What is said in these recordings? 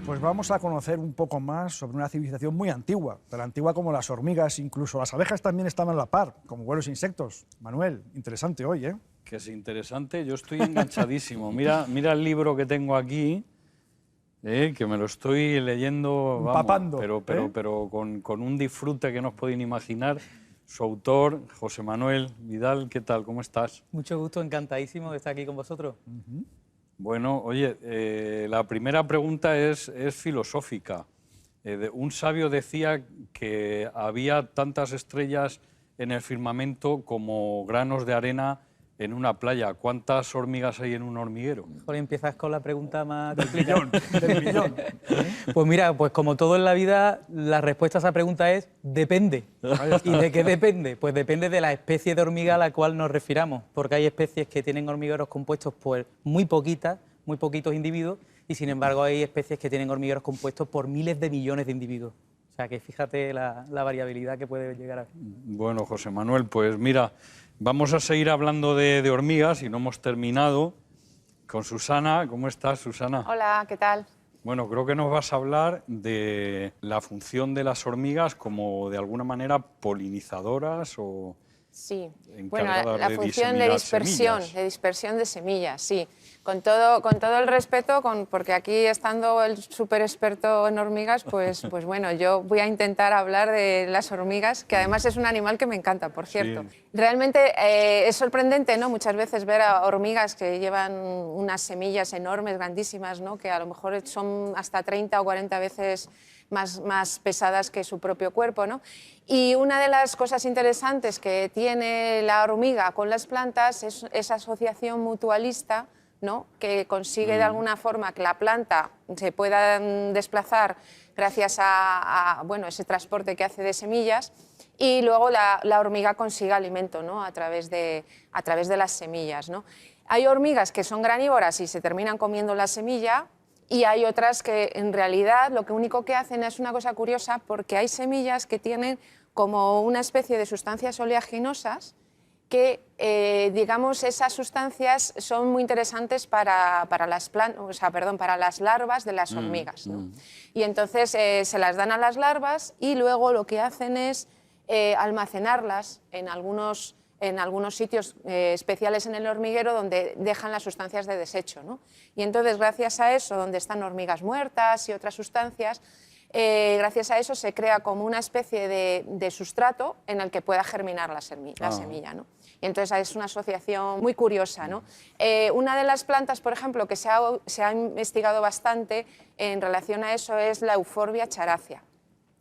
Pues vamos a conocer un poco más sobre una civilización muy antigua, tan antigua como las hormigas, incluso las abejas también estaban a la par, como buenos insectos. Manuel, interesante hoy, ¿eh? Que es interesante, yo estoy enganchadísimo. Mira el libro que tengo aquí, que me lo estoy leyendo, vamos, Empapando, pero con un disfrute que no os podéis ni imaginar. Su autor, José Manuel Vidal, ¿qué tal? ¿Cómo estás? Mucho gusto, encantadísimo de estar aquí con vosotros. Bueno, oye, la primera pregunta es filosófica. Un sabio decía que había tantas estrellas en el firmamento como granos de arena en una playa. ¿Cuántas hormigas hay en un hormiguero? Jorge, empiezas con la pregunta más complicada. Del millón. Pues mira, pues como todo en la vida, la respuesta a esa pregunta es depende. ¿Y de qué depende? Pues depende de la especie de hormiga a la cual nos refiramos, porque hay especies que tienen hormigueros compuestos por muy poquitos individuos, y sin embargo hay especies que tienen hormigueros compuestos por miles de millones de individuos. O sea que fíjate la variabilidad que puede llegar a haber. Bueno, José Manuel, pues mira, vamos a seguir hablando de hormigas y no hemos terminado con Susana. ¿Cómo estás, Susana? Hola, ¿qué tal? Bueno, creo que nos vas a hablar de la función de las hormigas como de alguna manera polinizadoras o Sí, bueno, encargadas la de función diseminar de dispersión de semillas, sí. Con todo el respeto, porque aquí estando el súper experto en hormigas, pues bueno, yo voy a intentar hablar de las hormigas, que además es un animal que me encanta, por cierto. Sí. Realmente es sorprendente, ¿no? Muchas veces ver a hormigas que llevan unas semillas enormes, grandísimas, ¿no? Que a lo mejor son hasta 30 o 40 veces más pesadas que su propio cuerpo, ¿no? Y una de las cosas interesantes que tiene la hormiga con las plantas es esa asociación mutualista, ¿no? Que consigue de alguna forma que la planta se pueda desplazar gracias a bueno, ese transporte que hace de semillas, y luego la hormiga consigue alimento, ¿no? a través de las semillas, ¿no? Hay hormigas que son granívoras y se terminan comiendo la semilla, y hay otras que en realidad lo único que hacen es una cosa curiosa, porque hay semillas que tienen como una especie de sustancias oleaginosas que, digamos, esas sustancias son muy interesantes para las larvas de las hormigas, ¿no? Y entonces se las dan a las larvas y luego lo que hacen es almacenarlas en algunos sitios especiales en el hormiguero donde dejan las sustancias de desecho, ¿no? Y entonces, gracias a eso, donde están hormigas muertas y otras sustancias, gracias a eso se crea como una especie de sustrato en el que pueda germinar la semilla, ¿no? Y entonces es una asociación muy curiosa, ¿no? Una de las plantas, por ejemplo, que se ha investigado bastante en relación a eso es la Euphorbia charácea.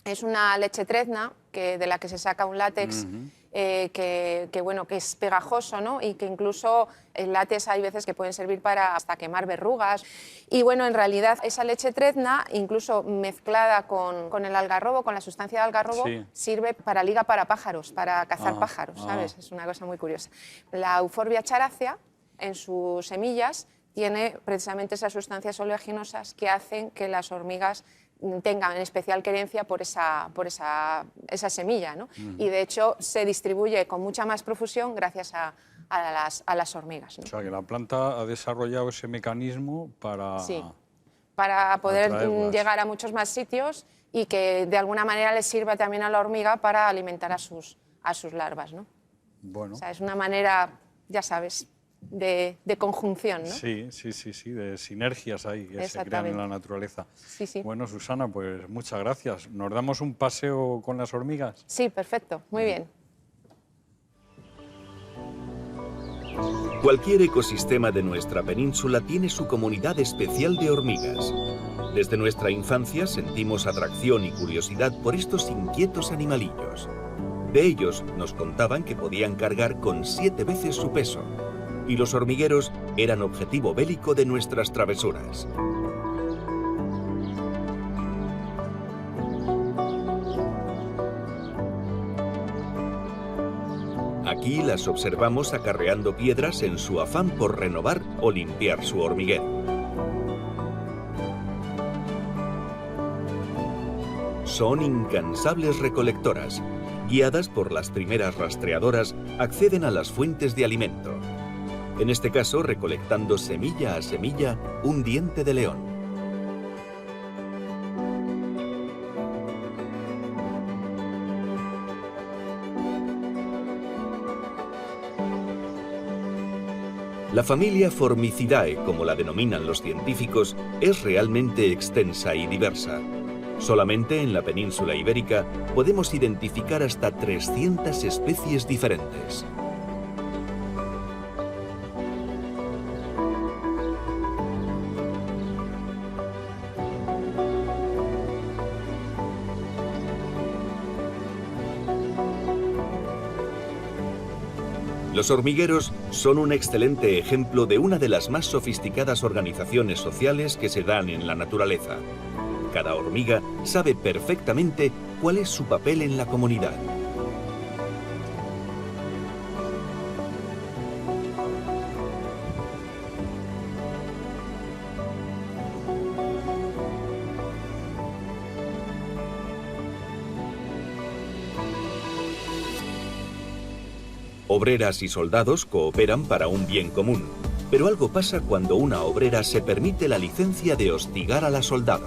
Es una lechetrezna de la que se saca un látex que es pegajoso, ¿no? Y que incluso el látex hay veces que pueden servir para hasta quemar verrugas. Y bueno, en realidad esa lechetrezna, incluso mezclada con el algarrobo, con la sustancia de algarrobo, sí, sirve para liga para pájaros, para cazar pájaros, ¿sabes? Es una cosa muy curiosa. La Euphorbia charácea, en sus semillas, tiene precisamente esas sustancias oleaginosas que hacen que las hormigas tengan en especial querencia por esa semilla, ¿no? Y de hecho se distribuye con mucha más profusión gracias a las hormigas, ¿no? O sea, que la planta ha desarrollado ese mecanismo para... Sí, para poder atraerlas. llegar a muchos más sitios y que de alguna manera les sirva también a la hormiga para alimentar a sus larvas, ¿no? Bueno. O sea, es una manera, ya sabes, de conjunción, ¿no? Sí, de sinergias ahí que se crean en la naturaleza. Sí, sí. Bueno, Susana, pues muchas gracias. ¿Nos damos un paseo con las hormigas? Sí, perfecto, muy bien. Cualquier ecosistema de nuestra península tiene su comunidad especial de hormigas. Desde nuestra infancia sentimos atracción y curiosidad por estos inquietos animalillos. De ellos nos contaban que podían cargar con 7 veces su peso, y los hormigueros eran objetivo bélico de nuestras travesuras. Aquí las observamos acarreando piedras en su afán por renovar o limpiar su hormiguero. Son incansables recolectoras. Guiadas por las primeras rastreadoras, acceden a las fuentes de alimento. En este caso, recolectando semilla a semilla un diente de león. La familia Formicidae, como la denominan los científicos, es realmente extensa y diversa. Solamente en la península ibérica podemos identificar hasta 300 especies diferentes. Los hormigueros son un excelente ejemplo de una de las más sofisticadas organizaciones sociales que se dan en la naturaleza. Cada hormiga sabe perfectamente cuál es su papel en la comunidad. Obreras y soldados cooperan para un bien común, pero algo pasa cuando una obrera se permite la licencia de hostigar a la soldado.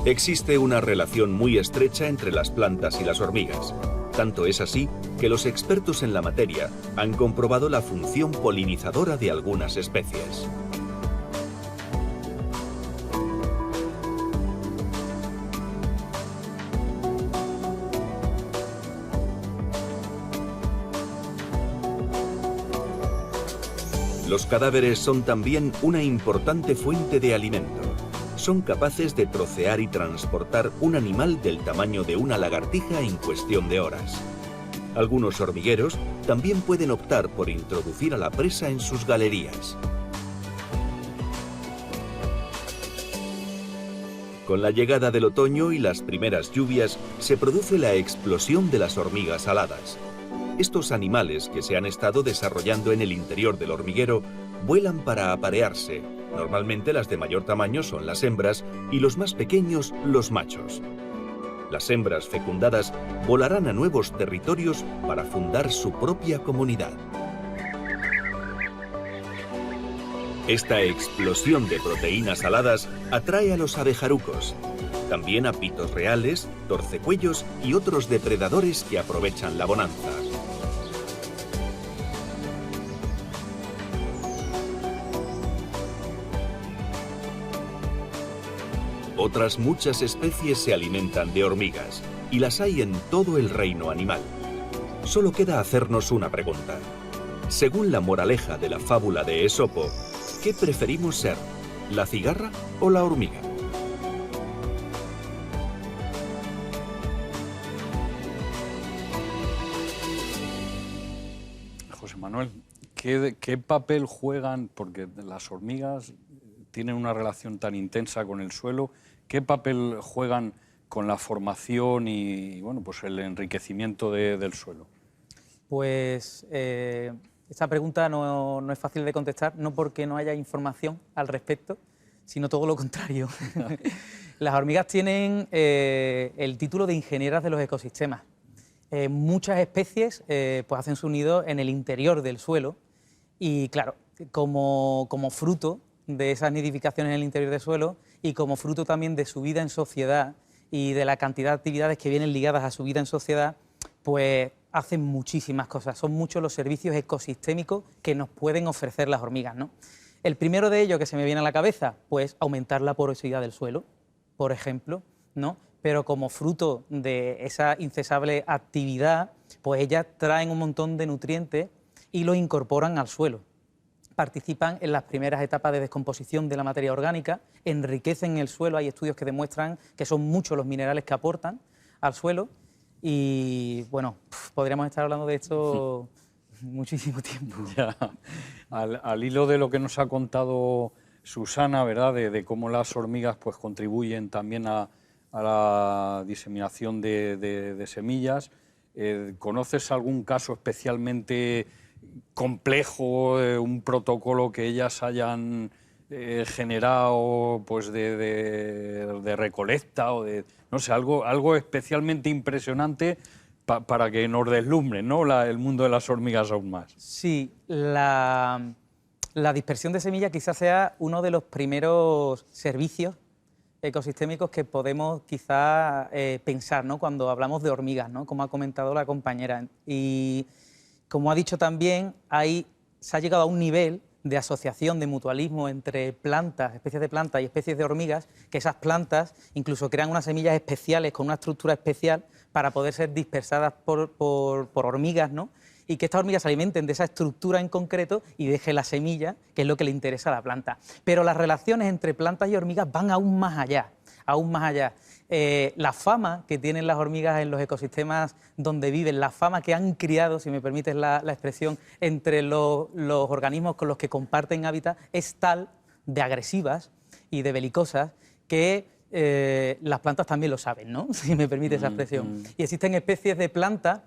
Existe una relación muy estrecha entre las plantas y las hormigas. Tanto es así que los expertos en la materia han comprobado la función polinizadora de algunas especies. Los cadáveres son también una importante fuente de alimento. Son capaces de trocear y transportar un animal del tamaño de una lagartija en cuestión de horas. Algunos hormigueros también pueden optar por introducir a la presa en sus galerías. Con la llegada del otoño y las primeras lluvias, se produce la explosión de las hormigas aladas. Estos animales que se han estado desarrollando en el interior del hormiguero vuelan para aparearse. Normalmente las de mayor tamaño son las hembras y los más pequeños los machos. Las hembras fecundadas volarán a nuevos territorios para fundar su propia comunidad. Esta explosión de proteínas aladas atrae a los abejarucos, también a pitos reales, torcecuellos y otros depredadores que aprovechan la bonanza. Otras muchas especies se alimentan de hormigas, y las hay en todo el reino animal. Solo queda hacernos una pregunta. Según la moraleja de la fábula de Esopo, ¿qué preferimos ser, la cigarra o la hormiga? José Manuel, ¿qué papel juegan, porque las hormigas tienen una relación tan intensa con el suelo, qué papel juegan con la formación y bueno, pues el enriquecimiento del suelo? Pues esta pregunta no es fácil de contestar, no porque no haya información al respecto, sino todo lo contrario. Las hormigas tienen el título de ingenieras de los ecosistemas. Muchas especies pues hacen su nido en el interior del suelo y, claro, como fruto de esas nidificaciones en el interior del suelo y como fruto también de su vida en sociedad y de la cantidad de actividades que vienen ligadas a su vida en sociedad, pues hacen muchísimas cosas. Son muchos los servicios ecosistémicos que nos pueden ofrecer las hormigas, ¿no? El primero de ellos que se me viene a la cabeza, pues aumentar la porosidad del suelo, por ejemplo, ¿no? Pero como fruto de esa incesable actividad, pues ellas traen un montón de nutrientes y los incorporan al suelo. Participan en las primeras etapas de descomposición de la materia orgánica, enriquecen el suelo, hay estudios que demuestran que son muchos los minerales que aportan al suelo y, bueno, podríamos estar hablando de esto muchísimo tiempo. Ya. Al hilo de lo que nos ha contado Susana, ¿verdad?, de cómo las hormigas pues contribuyen también a la diseminación de semillas, ¿conoces algún caso especialmente complejo, un protocolo que ellas hayan generado pues de recolecta o de, no sé, algo especialmente impresionante para que nos deslumbre, ¿no?, el mundo de las hormigas aún más? Sí, la dispersión de semillas quizás sea uno de los primeros servicios ecosistémicos que podemos quizá pensar, ¿no?, cuando hablamos de hormigas, ¿no?, como ha comentado la compañera. Y como ha dicho también, se ha llegado a un nivel de asociación, de mutualismo entre plantas, especies de plantas y especies de hormigas, que esas plantas incluso crean unas semillas especiales con una estructura especial para poder ser dispersadas por hormigas, ¿no?, y que estas hormigas se alimenten de esa estructura en concreto y dejen la semilla, que es lo que le interesa a la planta. Pero las relaciones entre plantas y hormigas van aún más allá, aún más allá. La fama que tienen las hormigas en los ecosistemas donde viven, la fama que han criado, si me permites la expresión, entre los organismos con los que comparten hábitat, es tal de agresivas y de belicosas que las plantas también lo saben, ¿no?, si me permite esa expresión. Y existen especies de plantas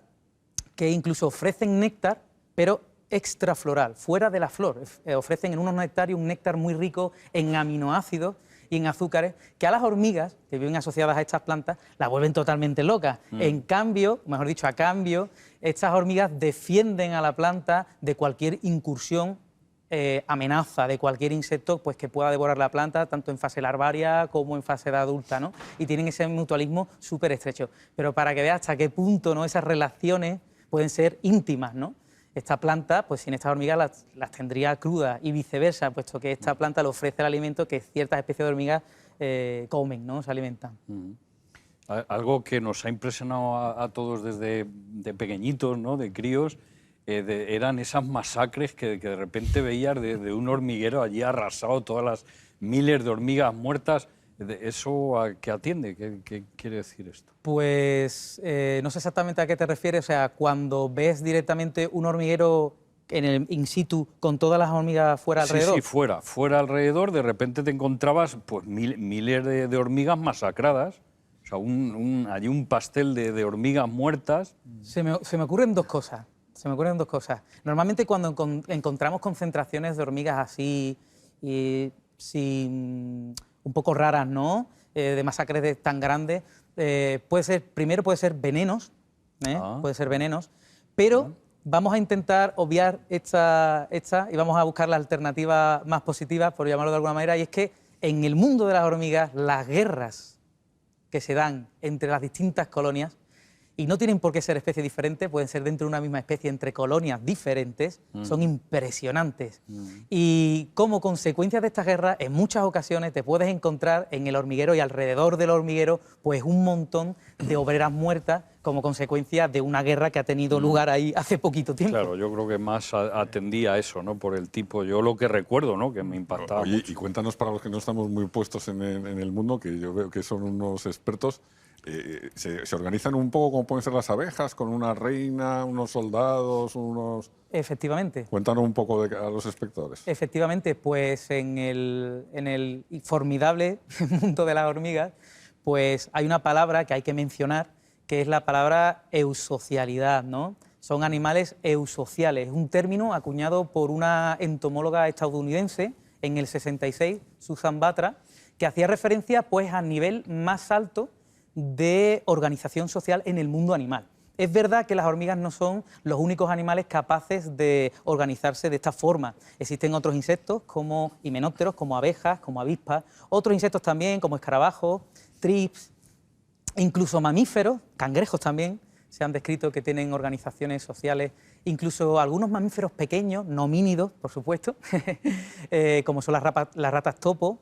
que incluso ofrecen néctar, pero extrafloral, fuera de la flor. Ofrecen en unos nectarios un néctar muy rico en aminoácidos y en azúcares, que a las hormigas que viven asociadas a estas plantas las vuelven totalmente locas. En cambio, mejor dicho, a cambio, estas hormigas defienden a la planta de cualquier incursión, amenaza, de cualquier insecto pues, que pueda devorar la planta, tanto en fase larvaria como en fase de adulta, ¿no? Y tienen ese mutualismo súper estrecho. Pero para que veas hasta qué punto, ¿no?, esas relaciones pueden ser íntimas, ¿no? Esta planta, pues sin estas hormigas las tendría crudas y viceversa, puesto que esta planta le ofrece el alimento que ciertas especies de hormigas comen, ¿no?, se alimentan. Algo que nos ha impresionado a todos desde pequeñitos, ¿no?, de críos, eran esas masacres que de repente veías de un hormiguero allí arrasado, todas las miles de hormigas muertas. ¿Eso a qué atiende? ¿Qué quiere decir esto? Pues no sé exactamente a qué te refieres. O sea, cuando ves directamente un hormiguero en el in situ con todas las hormigas fuera alrededor. Sí, fuera alrededor, de repente te encontrabas pues miles de hormigas masacradas. O sea, allí un pastel de hormigas muertas. Se me ocurren dos cosas. Normalmente cuando encontramos concentraciones de hormigas así un poco raras, ¿no?, de masacres tan grandes, primero puede ser venenos, pero vamos a intentar obviar esta y vamos a buscar la alternativa más positiva, por llamarlo de alguna manera, y es que en el mundo de las hormigas las guerras que se dan entre las distintas colonias, y no tienen por qué ser especies diferentes, pueden ser dentro de una misma especie, entre colonias diferentes, son impresionantes. Y como consecuencia de estas guerras, en muchas ocasiones te puedes encontrar en el hormiguero y alrededor del hormiguero pues un montón de obreras muertas como consecuencia de una guerra que ha tenido lugar ahí hace poquito tiempo. Claro, yo creo que más atendía a eso, ¿no?, por el tipo, yo lo que recuerdo, ¿no?, que me impactaba. Oye, mucho. y cuéntanos, para los que no estamos muy puestos en el mundo, que yo veo que son unos expertos, se organizan un poco como pueden ser las abejas, con una reina, unos soldados, unos... Efectivamente. Cuéntanos un poco a los espectadores. Efectivamente, pues en el formidable mundo de las hormigas, pues hay una palabra que hay que mencionar, que es la palabra eusocialidad, ¿no? Son animales eusociales, un término acuñado por una entomóloga estadounidense en el 66, Susan Batra, que hacía referencia pues al nivel más alto de organización social en el mundo animal. Es verdad que las hormigas no son los únicos animales capaces de organizarse de esta forma. Existen otros insectos como himenópteros, como abejas, como avispas, otros insectos también como escarabajos, trips, incluso mamíferos, cangrejos también, se han descrito que tienen organizaciones sociales, incluso algunos mamíferos pequeños, no homínidos, por supuesto, como son las ratas topo,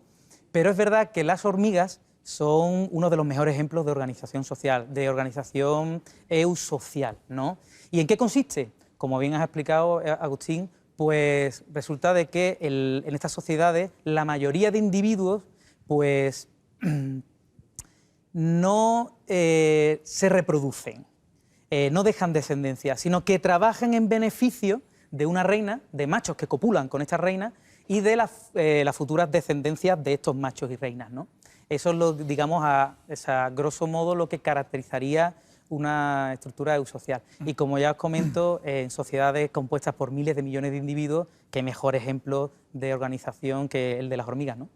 pero es verdad que las hormigas son uno de los mejores ejemplos de organización social, de organización eusocial, ¿no? ¿Y en qué consiste? Como bien has explicado, Agustín, pues resulta de que en estas sociedades la mayoría de individuos pues no se reproducen, no dejan descendencia, sino que trabajan en beneficio de una reina, de machos que copulan con esta reina y de las futuras descendencias de estos machos y reinas, ¿no? Eso es, digamos, a grosso modo lo que caracterizaría una estructura eusocial. Y como ya os comento, en sociedades compuestas por miles de millones de individuos, qué mejor ejemplo de organización que el de las hormigas, ¿no?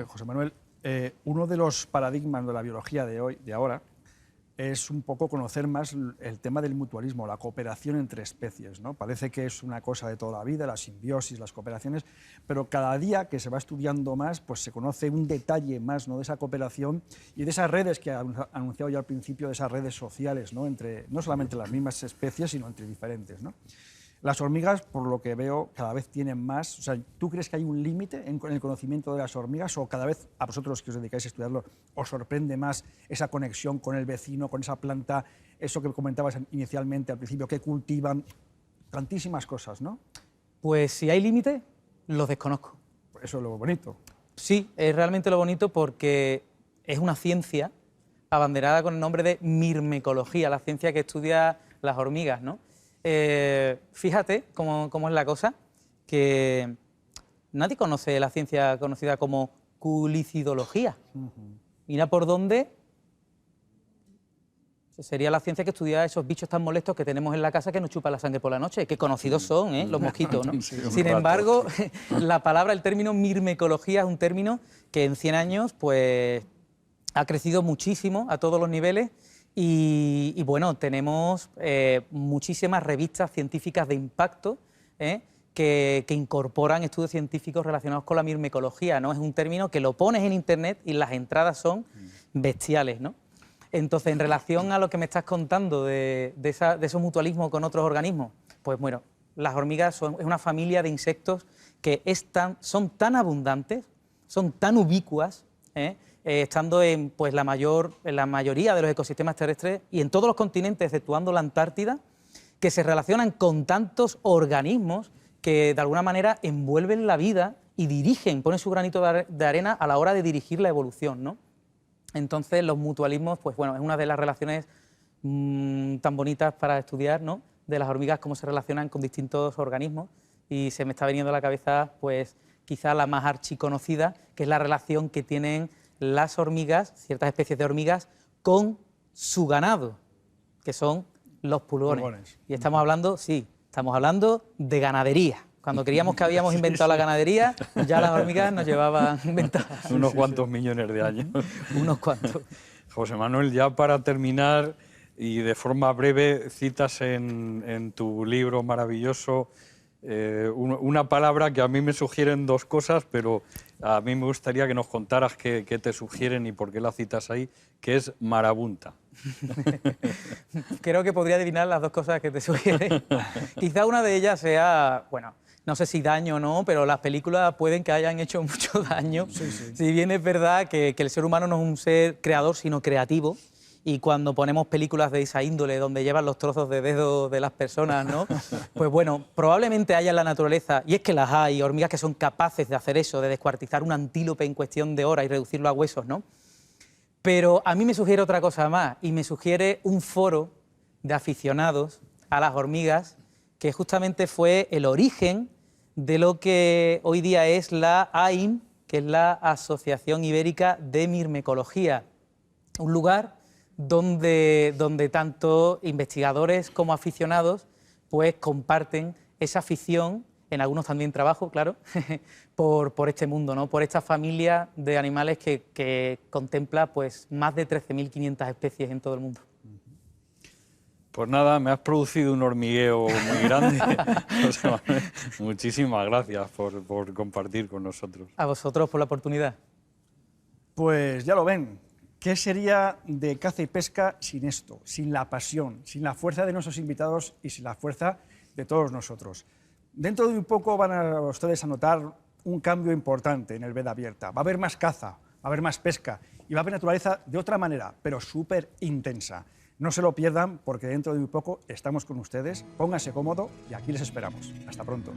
José Manuel, uno de los paradigmas de la biología de ahora es un poco conocer más el tema del mutualismo, la cooperación entre especies, ¿no? Parece que es una cosa de toda la vida, la simbiosis, las cooperaciones, pero cada día que se va estudiando más, pues se conoce un detalle más, ¿no?, de esa cooperación y de esas redes que ha anunciado ya al principio, de esas redes sociales, ¿no?, entre no solamente las mismas especies, sino entre diferentes, ¿no? Las hormigas, por lo que veo, cada vez tienen más. O sea, ¿tú crees que hay un límite en el conocimiento de las hormigas o cada vez a vosotros que os dedicáis a estudiarlo os sorprende más esa conexión con el vecino, con esa planta, eso que comentabas inicialmente al principio, que cultivan, tantísimas cosas, ¿no? Pues si hay límite, los desconozco. Eso es lo bonito. Sí, es realmente lo bonito porque es una ciencia abanderada con el nombre de mirmecología, la ciencia que estudia las hormigas, ¿no? Fíjate cómo es la cosa, que nadie conoce la ciencia conocida como culicidología. Mira por dónde sería la ciencia que estudia esos bichos tan molestos que tenemos en la casa que nos chupan la sangre por la noche, que conocidos son, ¿eh?, los mosquitos, ¿no? Sin embargo, la palabra, el término mirmecología es un término que en 100 años pues, ha crecido muchísimo a todos los niveles. Y bueno, tenemos muchísimas revistas científicas de impacto que incorporan estudios científicos relacionados con la mirmecología, ¿no? Es un término que lo pones en Internet y las entradas son bestiales, ¿no? Entonces, en relación a lo que me estás contando de esos mutualismos con otros organismos, pues bueno, las hormigas es una familia de insectos que son tan abundantes, son tan ubicuas, estando en la mayoría de los ecosistemas terrestres y en todos los continentes, exceptuando la Antártida, que se relacionan con tantos organismos que de alguna manera envuelven la vida y ponen su granito de arena a la hora de dirigir la evolución, ¿no? Entonces los mutualismos, pues bueno, es una de las relaciones tan bonitas para estudiar, ¿no?, de las hormigas, cómo se relacionan con distintos organismos, y se me está viniendo a la cabeza pues quizá la más archiconocida, que es la relación que tienen las hormigas, ciertas especies de hormigas, con su ganado, que son los pulgones. Y estamos hablando de ganadería. Cuando creíamos que habíamos inventado la ganadería, ya las hormigas nos llevaban inventadas. Unos cuantos millones de años. Unos cuantos. José Manuel, ya para terminar, y de forma breve, citas en tu libro maravilloso una palabra que a mí me sugieren dos cosas, pero a mí me gustaría que nos contaras qué te sugieren y por qué la citas ahí, que es marabunta. Creo que podría adivinar las dos cosas que te sugieren. Quizá una de ellas sea, bueno, no sé si daño o no, pero las películas pueden que hayan hecho mucho daño. Sí. Si bien es verdad que el ser humano no es un ser creador, sino creativo, y cuando ponemos películas de esa índole donde llevan los trozos de dedo de las personas, ¿no?, pues bueno, probablemente haya en la naturaleza, y es que las hay, hormigas que son capaces de hacer eso, de descuartizar un antílope en cuestión de horas y reducirlo a huesos, ¿no? Pero a mí me sugiere otra cosa más, y me sugiere un foro de aficionados a las hormigas, que justamente fue el origen de lo que hoy día es la AIM, que es la Asociación Ibérica de Mirmecología, un lugar donde tanto investigadores como aficionados pues comparten esa afición, en algunos también trabajo, claro, por este mundo, ¿no?, por esta familia de animales que contempla pues más de 13.500 especies en todo el mundo. Pues nada, me has producido un hormigueo muy grande. José Manuel, muchísimas gracias por compartir con nosotros. A vosotros por la oportunidad. Pues ya lo ven. ¿Qué sería de caza y pesca sin esto, sin la pasión, sin la fuerza de nuestros invitados y sin la fuerza de todos nosotros? Dentro de un poco van a ustedes a notar un cambio importante en el Veda Abierta. Va a haber más caza, va a haber más pesca y va a haber naturaleza de otra manera, pero súper intensa. No se lo pierdan porque dentro de muy poco estamos con ustedes. Pónganse cómodo y aquí les esperamos. Hasta pronto.